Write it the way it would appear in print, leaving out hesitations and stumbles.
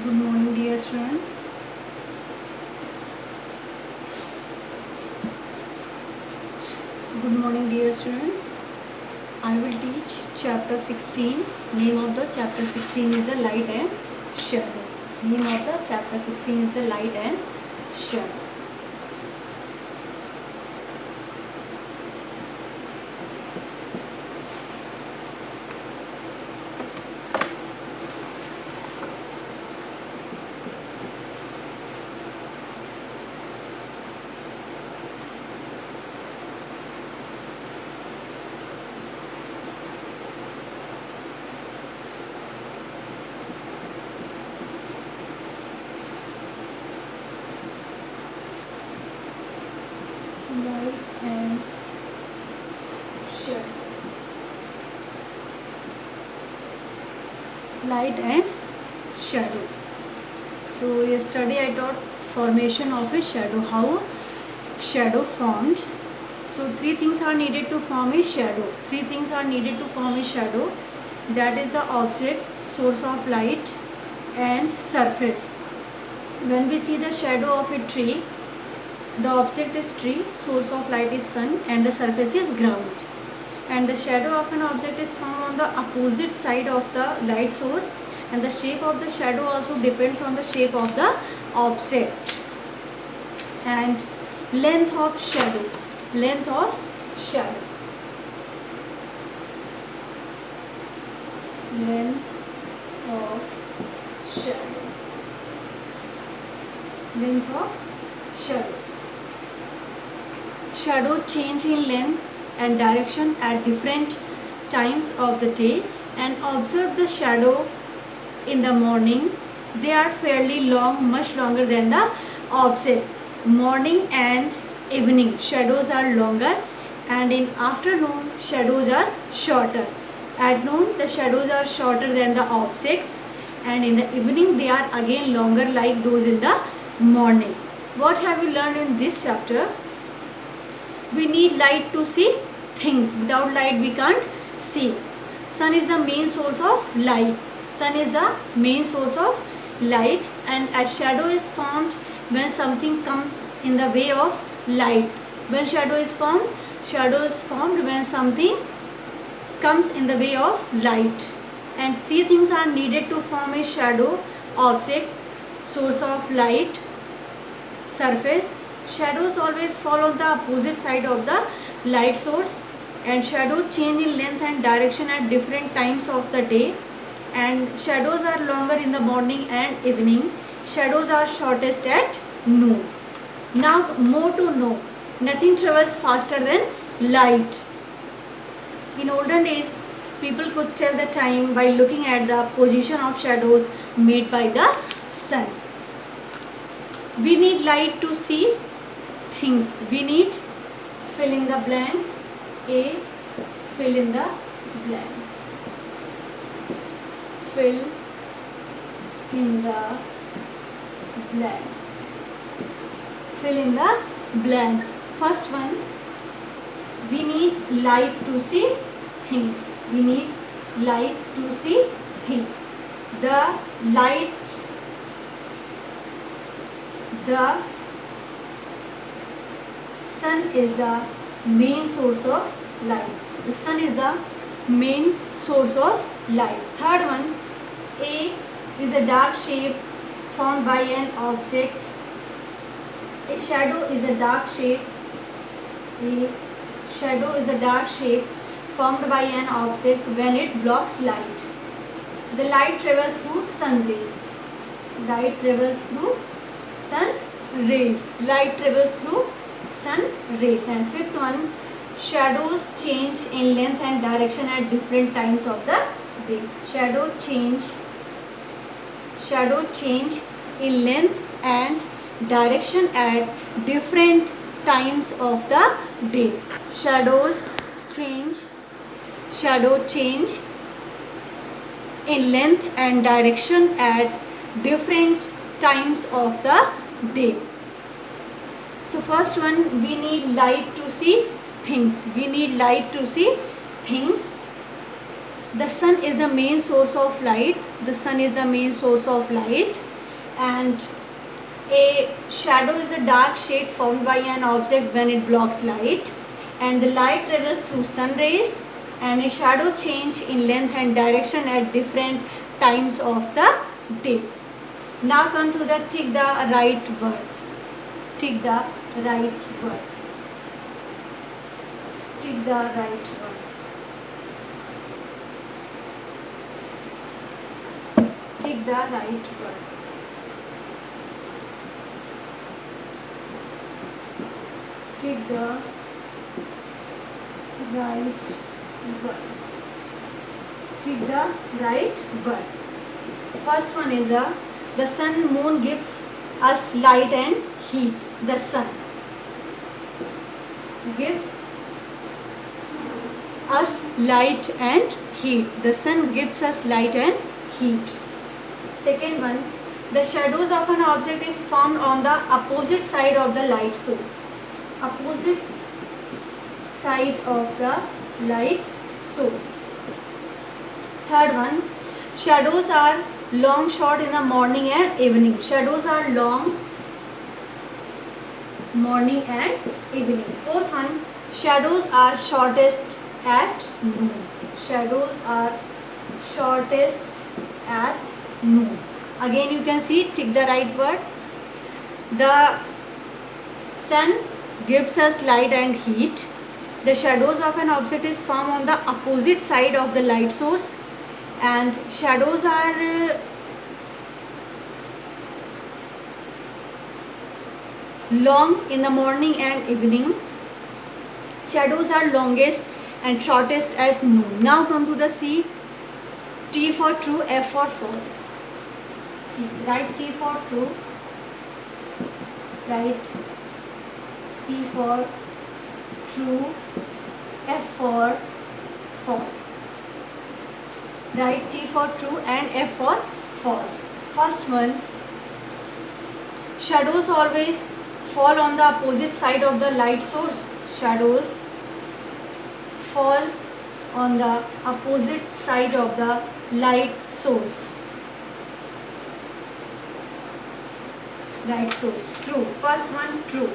Good morning, dear students. Good morning, dear students. I will teach chapter 16. Name of the chapter 16 is the light and shadow. Name of the chapter 16 is the light and shadow. Light and shadow. Light and shadow. So yesterday I taught formation of a shadow, how shadow formed. So three things are needed to form a shadow. Three things are needed to form a shadow. That is the object, source of light and surface. When we see the shadow of a tree, the object is tree, source of light is sun, and the surface is ground. And the shadow of an object is found on the opposite side of the light source, and the shape of the shadow also depends on the shape of the object. And length of shadow. Length of shadow. Length of shadow. Length of shadows. Shadow change in length and direction at different times of the day, and observe the shadow in the morning. They are fairly long, much longer than the object. Morning and evening shadows are longer, and in afternoon shadows are shorter. At noon the shadows are shorter than the objects, and in the evening they are again longer like those in the morning. What have you learned in this chapter? We need light to see things. Without light we can't see. Sun is the main source of light. Sun is the main source of light, and a shadow is formed when something comes in the way of light. When shadow is formed when something comes in the way of light. And three things are needed to form a shadow: object, source of light, surface. Shadows always follow the opposite side of the light source, and shadow change in length and direction at different times of the day, and shadows are longer in the morning and evening. Shadows are shortest at noon. Now more to know. Nothing travels faster than light. In olden days, people could tell the time by looking at the position of shadows made by the sun. We need light to see things. We need fill in the blanks. A, fill in the blanks. Fill in the blanks. Fill in the blanks. First one, we need light to see things. We need light to see things. The sun is the main source of light. The sun is the main source of light. Third one, A is a dark shape formed by an object. A shadow is a dark shape. A shadow is a dark shape formed by an object when it blocks light. The light travels through sun rays. Light travels through sun rays. Light travels through sun rays. And fifth one, shadows change in length and direction at different times of the day. Shadow change in length and direction at different times of the day. Shadow change in length and direction at different times of the day. So first one, we need light to see things. We need light to see things. The sun is the main source of light. The sun is the main source of light. And a shadow is a dark shade formed by an object when it blocks light, and the light travels through sun rays, and a shadow change in length and direction at different times of the day. Now come to the tick the right word. Tick the right word. Tick the right word. Tick the right word. Tick the right word. Tick the right word. First one is the sun, moon gives us light and heat. The sun gives us light and heat. The sun gives us light and heat. Second one, the shadows of an object is formed on the opposite side of the light source. Opposite side of the light source. Third one, shadows are long, short in the morning and evening. Shadows are long, morning and evening. Fourth one, shadows are shortest at noon. Shadows are shortest at noon. Again you can see, tick the right word. The sun gives us light and heat. The shadows of an object is formed on the opposite side of the light source, and shadows are long in the morning and evening. Shadows are longest and shortest at noon. Now come to the C. T for true, F for false. C. Write T for true. Write T for true, F for false. Write T for true and F for false. First one, shadows always fall on the opposite side of the light source. Shadows fall on the opposite side of the light source. Light source. True. First one, true.